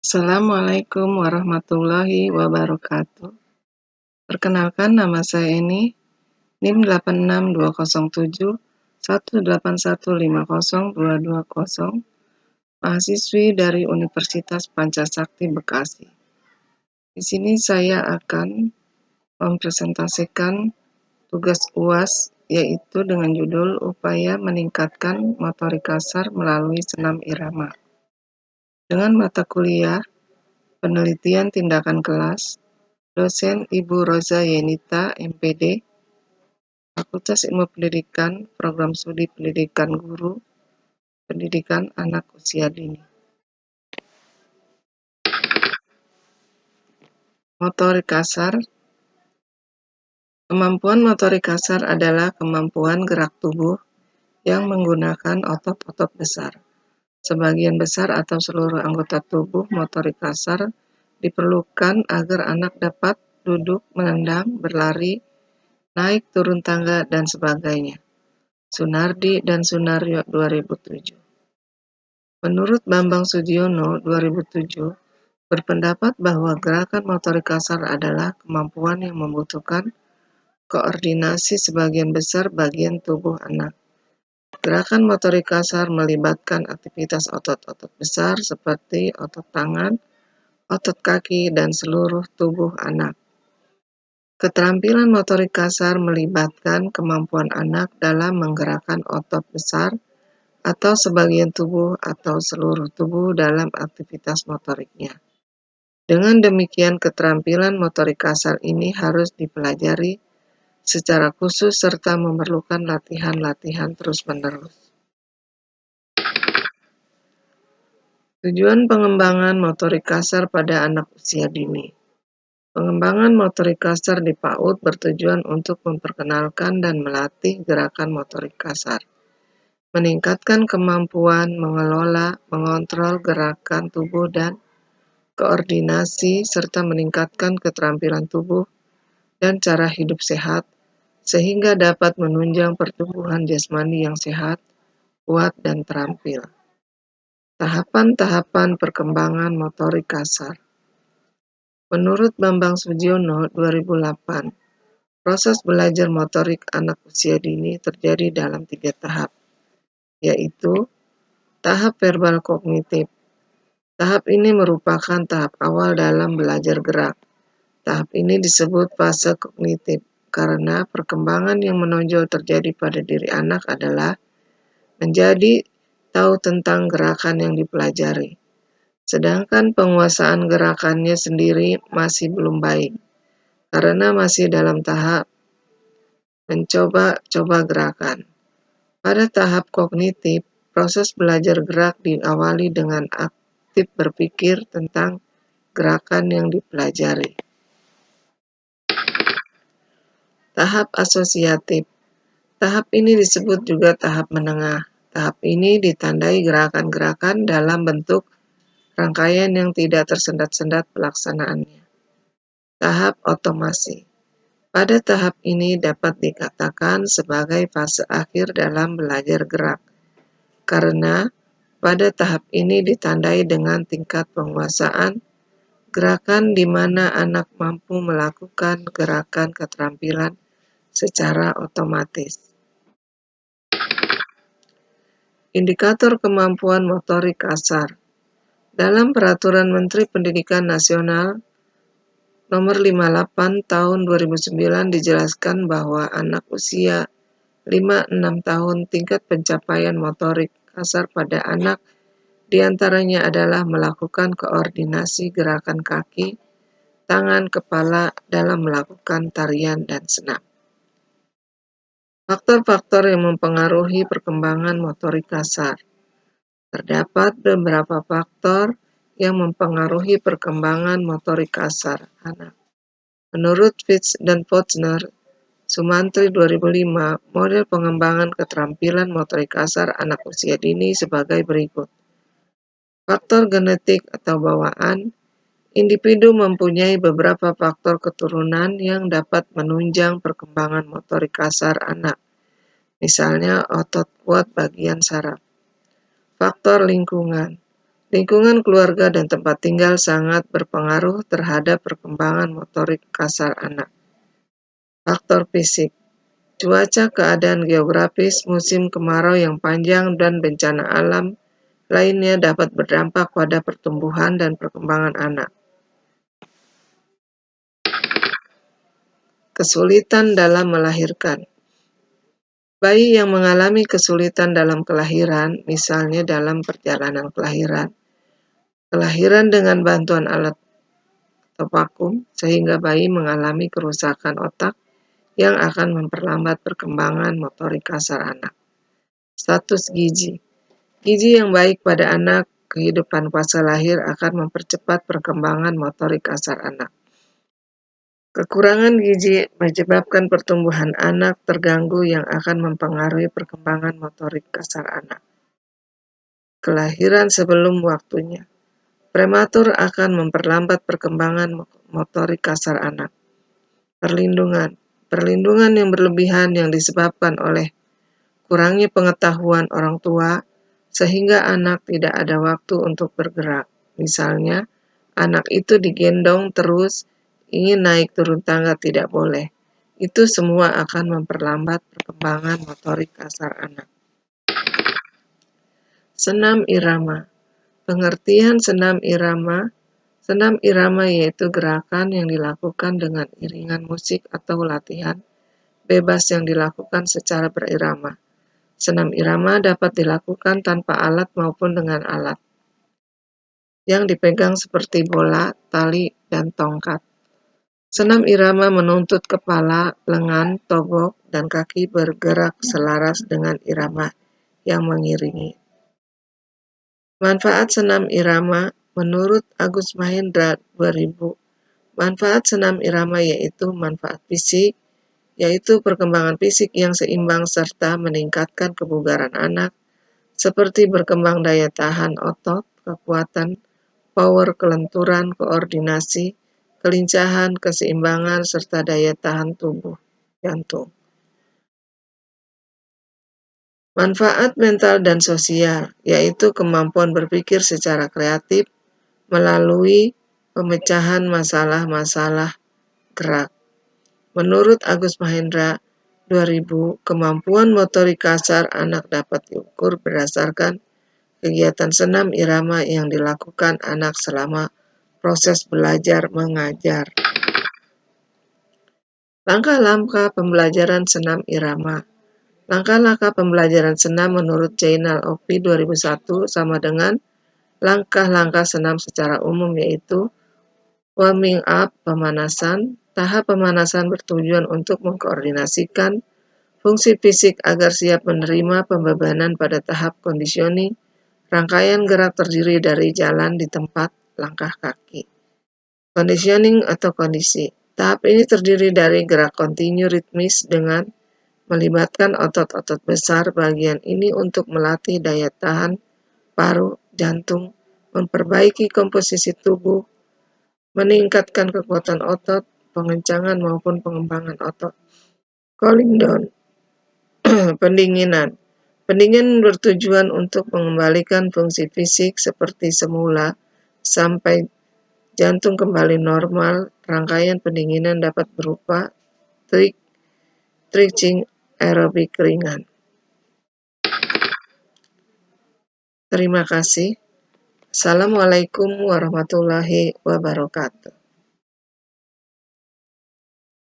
Assalamualaikum warahmatullahi wabarakatuh. Perkenalkan, nama saya Eni, NIM 86207181502220, mahasiswi dari Universitas Pancasakti Bekasi. Di sini saya akan mempresentasikan tugas UAS, yaitu dengan judul Upaya Meningkatkan Motorik Kasar Melalui Senam Irama. Dengan mata kuliah Penelitian Tindakan Kelas, dosen Ibu Roza Yenita, MPD, Fakultas Ilmu Pendidikan, Program Studi Pendidikan Guru, Pendidikan Anak Usia Dini. Motorik kasar. Kemampuan motorik kasar adalah kemampuan gerak tubuh yang menggunakan otot-otot besar. Sebagian besar atau seluruh anggota tubuh motorik kasar diperlukan agar anak dapat duduk, menendang, berlari, naik turun tangga, dan sebagainya. Sunardi dan Sunaryo 2007. Menurut Bambang Sudiono 2007, berpendapat bahwa gerakan motorik kasar adalah kemampuan yang membutuhkan koordinasi sebagian besar bagian tubuh anak. Gerakan motorik kasar melibatkan aktivitas otot-otot besar seperti otot tangan, otot kaki, dan seluruh tubuh anak. Keterampilan motorik kasar melibatkan kemampuan anak dalam menggerakkan otot besar atau sebagian tubuh atau seluruh tubuh dalam aktivitas motoriknya. Dengan demikian, keterampilan motorik kasar ini harus dipelajari secara khusus serta memerlukan latihan-latihan terus-menerus. Tujuan pengembangan motorik kasar pada anak usia dini. Pengembangan motorik kasar di PAUD bertujuan untuk memperkenalkan dan melatih gerakan motorik kasar, meningkatkan kemampuan mengelola, mengontrol gerakan tubuh dan koordinasi, serta meningkatkan keterampilan tubuh dan cara hidup sehat, sehingga dapat menunjang pertumbuhan jasmani yang sehat, kuat, dan terampil. Tahapan-tahapan perkembangan motorik kasar. Menurut Bambang Sudiono 2008, proses belajar motorik anak usia dini terjadi dalam 3 tahap, yaitu tahap verbal kognitif. Tahap ini merupakan tahap awal dalam belajar gerak. Tahap ini disebut fase kognitif karena perkembangan yang menonjol terjadi pada diri anak adalah menjadi tahu tentang gerakan yang dipelajari. Sedangkan penguasaan gerakannya sendiri masih belum baik, karena masih dalam tahap mencoba-coba gerakan. Pada tahap kognitif, proses belajar gerak diawali dengan aktif berpikir tentang gerakan yang dipelajari. Tahap asosiatif. Tahap ini disebut juga tahap menengah. Tahap ini ditandai gerakan-gerakan dalam bentuk rangkaian yang tidak tersendat-sendat pelaksanaannya. Tahap otomasi. Pada tahap ini dapat dikatakan sebagai fase akhir dalam belajar gerak, karena pada tahap ini ditandai dengan tingkat penguasaan gerakan di mana anak mampu melakukan gerakan keterampilan secara otomatis. Indikator kemampuan motorik kasar. Dalam Peraturan Menteri Pendidikan Nasional Nomor 58 Tahun 2009 dijelaskan bahwa anak usia 5-6 tahun tingkat pencapaian motorik kasar pada anak diantaranya adalah melakukan koordinasi gerakan kaki, tangan, kepala dalam melakukan tarian dan senam. Faktor-faktor yang mempengaruhi perkembangan motorik kasar. Terdapat beberapa faktor yang mempengaruhi perkembangan motorik kasar anak. Menurut Fitz dan Fochtner, Sumantri 2005, model pengembangan keterampilan motorik kasar anak usia dini sebagai berikut. Faktor genetik atau bawaan. Individu mempunyai beberapa faktor keturunan yang dapat menunjang perkembangan motorik kasar anak, misalnya otot kuat bagian saraf. Faktor lingkungan. Lingkungan keluarga dan tempat tinggal sangat berpengaruh terhadap perkembangan motorik kasar anak. Faktor fisik, cuaca, keadaan geografis, musim kemarau yang panjang, dan bencana alam lainnya dapat berdampak pada pertumbuhan dan perkembangan anak. Kesulitan dalam melahirkan. Bayi yang mengalami kesulitan dalam kelahiran, misalnya dalam perjalanan kelahiran dengan bantuan alat atau vakum, sehingga bayi mengalami kerusakan otak yang akan memperlambat perkembangan motorik kasar anak. Status gizi. Gizi yang baik pada anak kehidupan fase lahir akan mempercepat perkembangan motorik kasar anak. Kekurangan gizi menyebabkan pertumbuhan anak terganggu yang akan mempengaruhi perkembangan motorik kasar anak. Kelahiran sebelum waktunya. Prematur akan memperlambat perkembangan motorik kasar anak. Perlindungan. Perlindungan yang berlebihan yang disebabkan oleh kurangnya pengetahuan orang tua sehingga anak tidak ada waktu untuk bergerak. Misalnya, anak itu digendong terus, ingin naik turun tangga tidak boleh. Itu semua akan memperlambat perkembangan motorik kasar anak. Senam irama. Pengertian senam irama. Senam irama yaitu gerakan yang dilakukan dengan iringan musik atau latihan bebas yang dilakukan secara berirama. Senam irama dapat dilakukan tanpa alat maupun dengan alat yang dipegang seperti bola, tali, dan tongkat. Senam irama menuntut kepala, lengan, togok, dan kaki bergerak selaras dengan irama yang mengiringi. Manfaat senam irama menurut Agus Mahendra 2000. Manfaat senam irama yaitu manfaat fisik, yaitu perkembangan fisik yang seimbang serta meningkatkan kebugaran anak, seperti berkembang daya tahan otot, kekuatan, power kelenturan, koordinasi, kelincahan, keseimbangan, serta daya tahan tubuh, jantung. Manfaat mental dan sosial, yaitu kemampuan berpikir secara kreatif melalui pemecahan masalah-masalah gerak. Menurut Agus Mahendra 2000, kemampuan motorik kasar anak dapat diukur berdasarkan kegiatan senam irama yang dilakukan anak selama proses belajar mengajar. Langkah-langkah pembelajaran senam irama. Langkah-langkah pembelajaran senam menurut Jainal Opi 2001 sama dengan langkah-langkah senam secara umum, yaitu warming up, pemanasan. Tahap pemanasan bertujuan untuk mengkoordinasikan fungsi fisik agar siap menerima pembebanan pada tahap conditioning. Rangkaian gerak terdiri dari jalan di tempat, langkah kaki. Conditioning atau kondisi. Tahap ini terdiri dari gerak kontinu ritmis dengan melibatkan otot-otot besar bagian ini untuk melatih daya tahan paru, jantung, memperbaiki komposisi tubuh, meningkatkan kekuatan otot, pengencangan maupun pengembangan otot. Cooling down. Pendinginan. Pendinginan bertujuan untuk mengembalikan fungsi fisik seperti semula sampai jantung kembali normal. Rangkaian pendinginan dapat berupa stretching aerobik ringan. Terima kasih. Assalamualaikum warahmatullahi wabarakatuh.